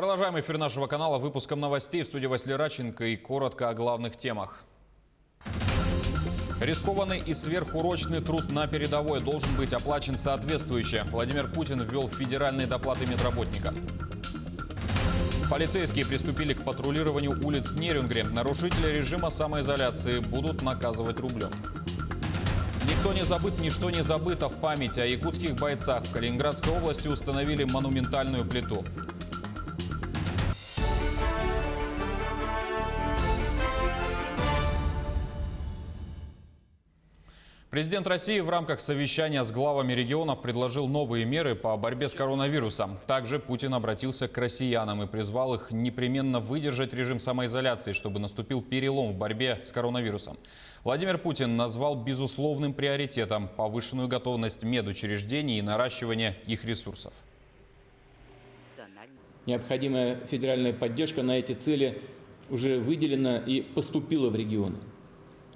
Продолжаем эфир нашего канала выпуском новостей. В студии Василий Радченко и коротко о главных темах. Рискованный и сверхурочный труд на передовой должен быть оплачен соответствующе. Владимир Путин ввел федеральные доплаты медработникам. Полицейские приступили к патрулированию улиц Нерюнгри. Нарушители режима самоизоляции будут наказывать рублем. Никто не забыт, ничто не забыто. В память о якутских бойцах в Калининградской области установили монументальную плиту. Президент России в рамках совещания с главами регионов предложил новые меры по борьбе с коронавирусом. Также Путин обратился к россиянам и призвал их непременно выдержать режим самоизоляции, чтобы наступил перелом в борьбе с коронавирусом. Владимир Путин назвал безусловным приоритетом повышенную готовность медучреждений и наращивание их ресурсов. Необходимая федеральная поддержка на эти цели уже выделена и поступила в регионы.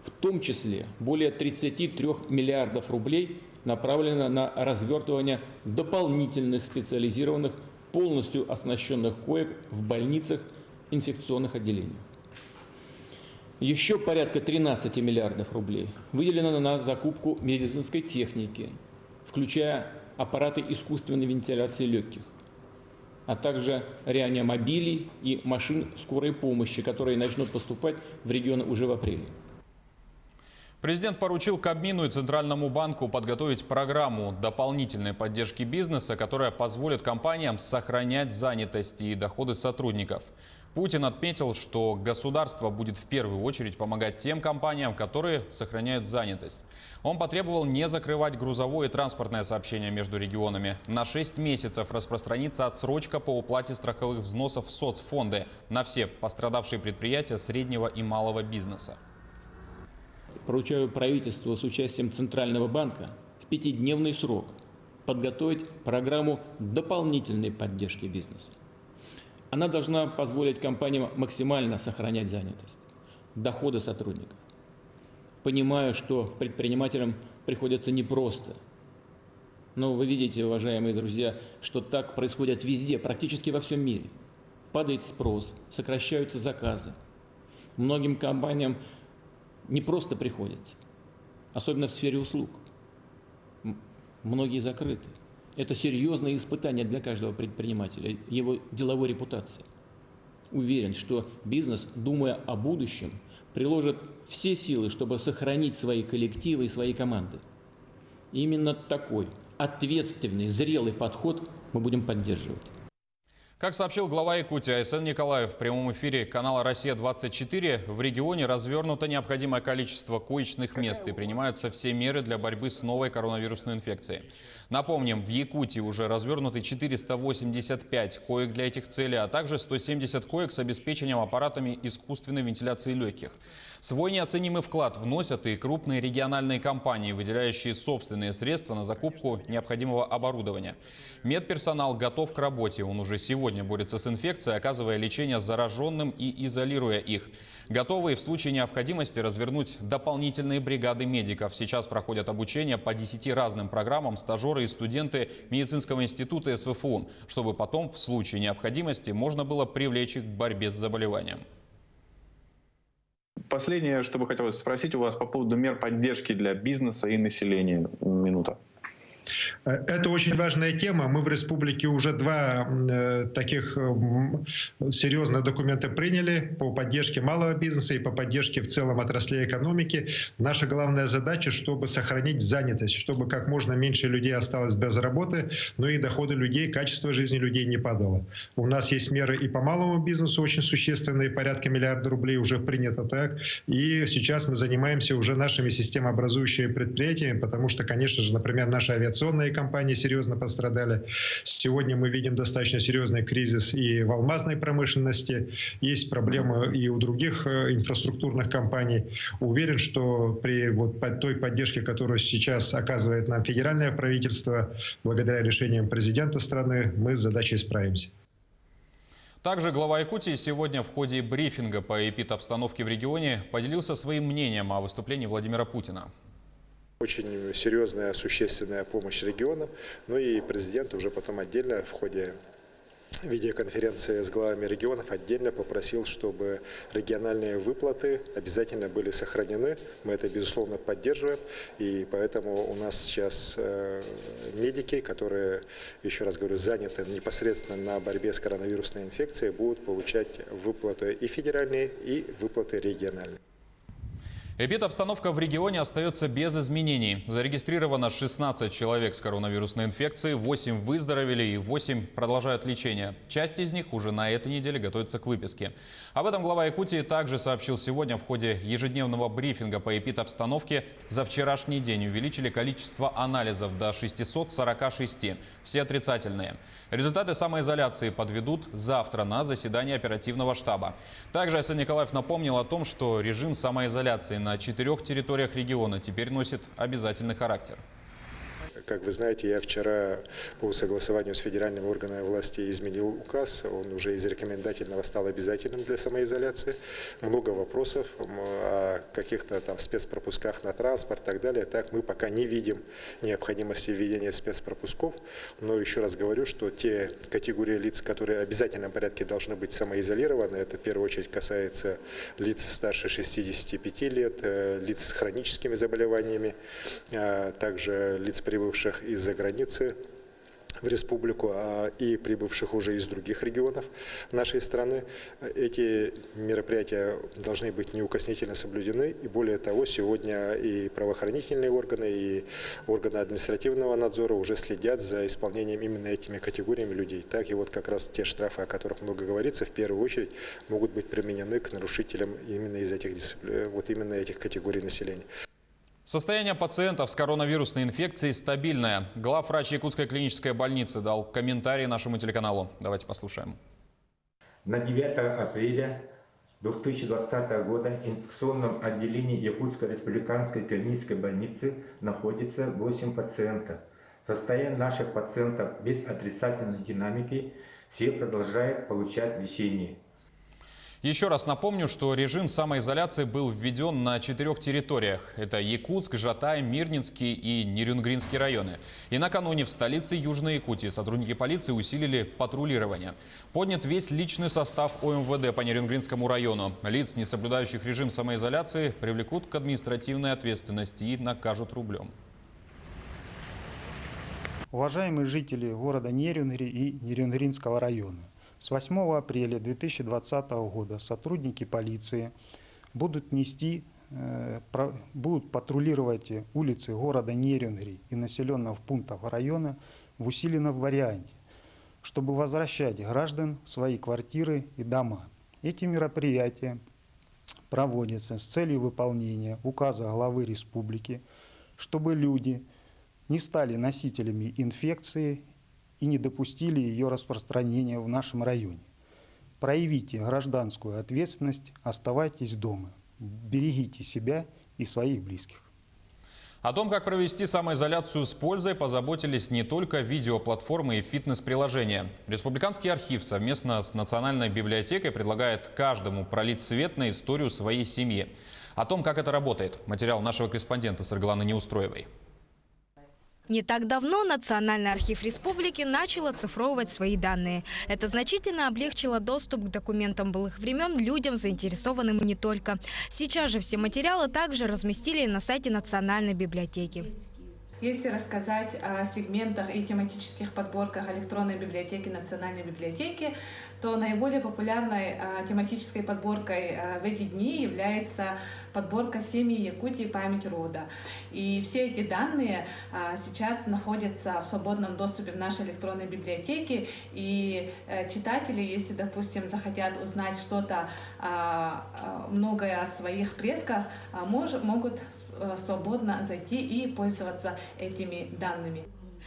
В том числе более 33 миллиардов рублей направлено на развертывание дополнительных специализированных, полностью оснащенных коек в больницах, инфекционных отделениях. Еще порядка 13 миллиардов рублей выделено на закупку медицинской техники, включая аппараты искусственной вентиляции легких, а также реанимобилей и машин скорой помощи, которые начнут поступать в регионы уже в апреле. Президент поручил Кабмину и Центральному банку подготовить программу дополнительной поддержки бизнеса, которая позволит компаниям сохранять занятость и доходы сотрудников. Путин отметил, что государство будет в первую очередь помогать тем компаниям, которые сохраняют занятость. Он потребовал не закрывать грузовое и транспортное сообщение между регионами. На 6 месяцев распространится отсрочка по уплате страховых взносов в соцфонды на все пострадавшие предприятия среднего и малого бизнеса. Поручаю правительству с участием Центрального банка в 5-дневный срок подготовить программу дополнительной поддержки бизнеса. Она должна позволить компаниям максимально сохранять занятость, доходы сотрудников. Понимаю, что предпринимателям приходится непросто. Но вы видите, уважаемые друзья, что так происходит везде, практически во всем мире. Падает спрос, сокращаются заказы. Многим компаниям не просто приходится, особенно в сфере услуг. Многие закрыты. Это серьезное испытание для каждого предпринимателя, его деловой репутации. Уверен, что бизнес, думая о будущем, приложит все силы, чтобы сохранить свои коллективы и свои команды. И именно такой ответственный, зрелый подход мы будем поддерживать. Как сообщил глава Якутии Айсен Николаев в прямом эфире канала «Россия-24», в регионе развернуто необходимое количество коечных мест и принимаются все меры для борьбы с новой коронавирусной инфекцией. Напомним, в Якутии уже развернуты 485 коек для этих целей, а также 170 коек с обеспечением аппаратами искусственной вентиляции легких. Свой неоценимый вклад вносят и крупные региональные компании, выделяющие собственные средства на закупку необходимого оборудования. Медперсонал готов к работе. Он уже сегодня борется с инфекцией, оказывая лечение зараженным и изолируя их. Готовы в случае необходимости развернуть дополнительные бригады медиков. Сейчас проходят обучение по 10 разным программам стажеры и студенты медицинского института СВФУ, чтобы потом в случае необходимости можно было привлечь их к борьбе с заболеванием. Последнее, что бы хотелось спросить у вас по поводу мер поддержки для бизнеса и населения. Минута. Это очень важная тема. Мы в республике уже два таких серьезных документа приняли по поддержке малого бизнеса и по поддержке в целом отраслей экономики. Наша главная задача, чтобы сохранить занятость, чтобы как можно меньше людей осталось без работы, но и доходы людей, качество жизни людей не падало. У нас есть меры и по малому бизнесу очень существенные, порядка миллиарда рублей уже принято так. И сейчас мы занимаемся уже нашими системообразующими предприятиями, потому что, конечно же, например, наша авиационная компании серьезно пострадали. Сегодня мы видим достаточно серьезный кризис и в алмазной промышленности. Есть проблемы и у других инфраструктурных компаний. Уверен, что при той поддержке, которую сейчас оказывает нам федеральное правительство, благодаря решениям президента страны, мы с задачей справимся. Также глава Якутии сегодня в ходе брифинга по эпидобстановке в регионе поделился своим мнением о выступлении Владимира Путина. Очень серьезная, существенная помощь регионам, ну и президент уже потом отдельно в ходе видеоконференции с главами регионов отдельно попросил, чтобы региональные выплаты обязательно были сохранены. Мы это, безусловно, поддерживаем. И поэтому у нас сейчас медики, которые, еще раз говорю, заняты непосредственно на борьбе с коронавирусной инфекцией, будут получать выплаты и федеральные, и выплаты региональные. Эпидобстановка в регионе остается без изменений. Зарегистрировано 16 человек с коронавирусной инфекцией, 8 выздоровели и 8 продолжают лечение. Часть из них уже на этой неделе готовится к выписке. Об этом глава Якутии также сообщил сегодня в ходе ежедневного брифинга по эпидобстановке. За вчерашний день увеличили количество анализов до 646, все отрицательные. Результаты самоизоляции подведут завтра на заседании оперативного штаба. Также Айсен Николаев напомнил о том, что режим самоизоляции на 4 территориях региона теперь носит обязательный характер. Как вы знаете, я вчера по согласованию с федеральными органами власти изменил указ. Он уже из рекомендательного стал обязательным для самоизоляции. Много вопросов о каких-то там спецпропусках на транспорт и так далее. Так мы пока не видим необходимости введения спецпропусков. Но еще раз говорю, что те категории лиц, которые в обязательном порядке должны быть самоизолированы, это в первую очередь касается лиц старше 65 лет, лиц с хроническими заболеваниями, также лиц, прибывших из-за границы в республику и прибывших уже из других регионов нашей страны. Эти мероприятия должны быть неукоснительно соблюдены. И более того, сегодня и правоохранительные органы, и органы административного надзора уже следят за исполнением именно этими категориями людей. Так и вот как раз те штрафы, о которых много говорится, в первую очередь могут быть применены к нарушителям именно из этих дисциплин, вот именно этих категорий населения. Состояние пациентов с коронавирусной инфекцией стабильное. Главврач Якутской клинической больницы дал комментарий нашему телеканалу. Давайте послушаем. На 9 апреля 2020 года в инфекционном отделении Якутской республиканской клинической больницы находится 8 пациентов. Состояние наших пациентов без отрицательной динамики, все продолжают получать лечение. Еще раз напомню, что режим самоизоляции был введен на 4 территориях. Это Якутск, Жатай, Мирнинский и Нерюнгринский районы. И накануне в столице Южной Якутии сотрудники полиции усилили патрулирование. Поднят весь личный состав ОМВД по Нерюнгринскому району. Лиц, не соблюдающих режим самоизоляции, привлекут к административной ответственности и накажут рублем. Уважаемые жители города Нерюнгри и Нерюнгринского района, с 8 апреля 2020 года сотрудники полиции будут патрулировать улицы города Нерюнгри и населенных пунктов района в усиленном варианте, чтобы возвращать граждан в свои квартиры и дома. Эти мероприятия проводятся с целью выполнения указа главы республики, чтобы люди не стали носителями инфекции и не допустили ее распространения в нашем районе. Проявите гражданскую ответственность, оставайтесь дома, берегите себя и своих близких. О том, как провести самоизоляцию с пользой, позаботились не только видеоплатформы и фитнес-приложения. Республиканский архив совместно с Национальной библиотекой предлагает каждому пролить свет на историю своей семьи. О том, как это работает, материал нашего корреспондента Саргаланы Неустроевой. Не так давно Национальный архив республики начал оцифровывать свои данные. Это значительно облегчило доступ к документам былых времен людям, заинтересованным не только. Сейчас же все материалы также разместили на сайте Национальной библиотеки. Если рассказать о сегментах и тематических подборках электронной библиотеки Национальной библиотеки, то наиболее популярной тематической подборкой в эти дни является подборка «Семьи Якутии. Память рода». И все эти данные сейчас находятся в свободном доступе в нашей электронной библиотеке. И читатели, если, допустим, захотят узнать что-то многое о своих предках, могут свободно зайти и пользоваться этими данными.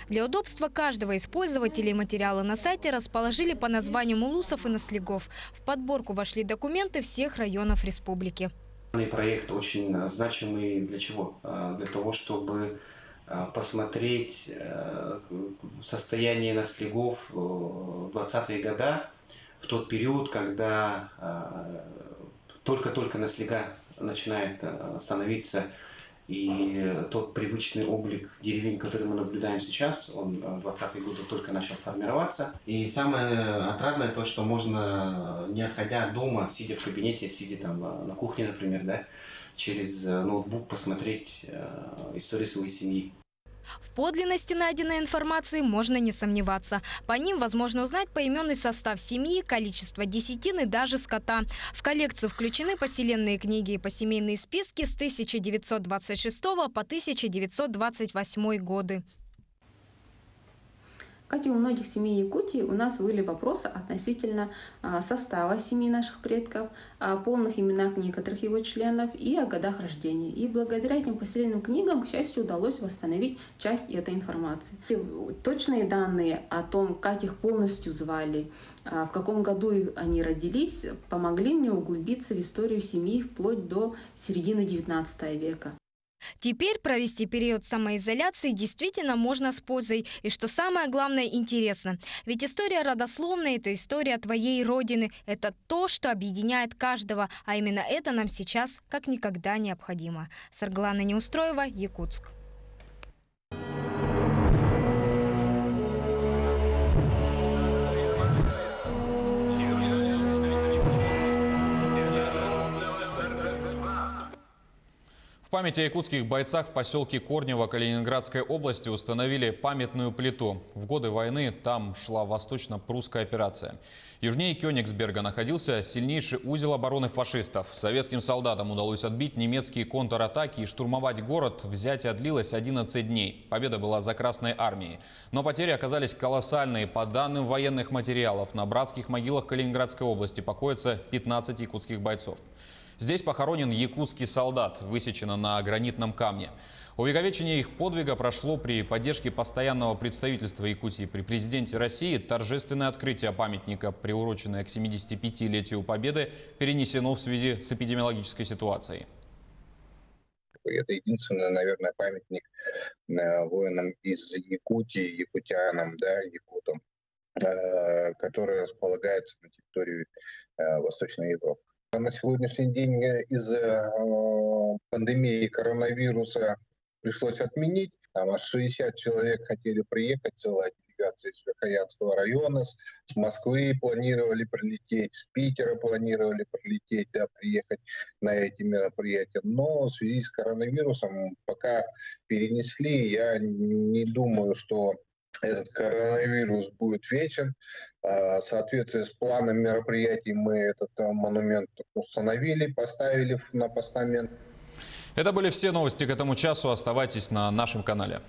Для удобства каждого из пользователей материалы на сайте расположили по названиям улусов и наследников. В подборку вошли документы всех районов республики. Проект очень значимый для чего? Для того, чтобы посмотреть состояние наследников в 20-е годы, в тот период, когда только-только наследника начинает становиться И тот привычный облик деревень, который мы наблюдаем сейчас, он в 20-е годы только начал формироваться. И самое отрадное то, что можно, не отходя от дома, сидя в кабинете, сидя там на кухне, например, да, через ноутбук посмотреть историю своей семьи. В подлинности найденной информации можно не сомневаться. По ним возможно узнать поименный состав семьи, количество десятин и даже скота. В коллекцию включены поселенные книги и посемейные списки с 1926 по 1928 годы. Как и у многих семей Якутии, у нас были вопросы относительно состава семьи наших предков, о полных именах некоторых его членов и о годах рождения. И благодаря этим поселенным книгам, к счастью, удалось восстановить часть этой информации. Точные данные о том, как их полностью звали, в каком году они родились, помогли мне углубиться в историю семьи вплоть до середины XIX века. Теперь провести период самоизоляции действительно можно с пользой. И что самое главное, интересно. Ведь история родословная – это история твоей родины. Это то, что объединяет каждого. А именно это нам сейчас как никогда необходимо. Сарглана Неустроева, Якутск. В память о якутских бойцах в поселке Корнево Калининградской области установили памятную плиту. В годы войны там шла восточно-прусская операция. Южнее Кёнигсберга находился сильнейший узел обороны фашистов. Советским солдатам удалось отбить немецкие контратаки и штурмовать город. Взятие длилось 11 дней. Победа была за Красной армией. Но потери оказались колоссальные. По данным военных материалов, на братских могилах Калининградской области покоятся 15 якутских бойцов. Здесь похоронен якутский солдат, высечено на гранитном камне. Увековечение их подвига прошло при поддержке постоянного представительства Якутии при президенте России. Торжественное открытие памятника, приуроченное к 75-летию Победы, перенесено в связи с эпидемиологической ситуацией. Это единственный, наверное, памятник воинам из Якутии, якутянам, да, якутам, который располагается на территории Восточной Европы. На сегодняшний день из-за пандемии коронавируса пришлось отменить. Там аж 60 человек хотели приехать, целая делегация из Верхоянского района, с Москвы планировали прилететь, с Питера планировали прилететь, да, приехать на эти мероприятия. Но в связи с коронавирусом пока перенесли. Я не думаю, что этот коронавирус будет вечен. В соответствии с планом мероприятий мы этот монумент установили, поставили на постамент. Это были все новости к этому часу. Оставайтесь на нашем канале.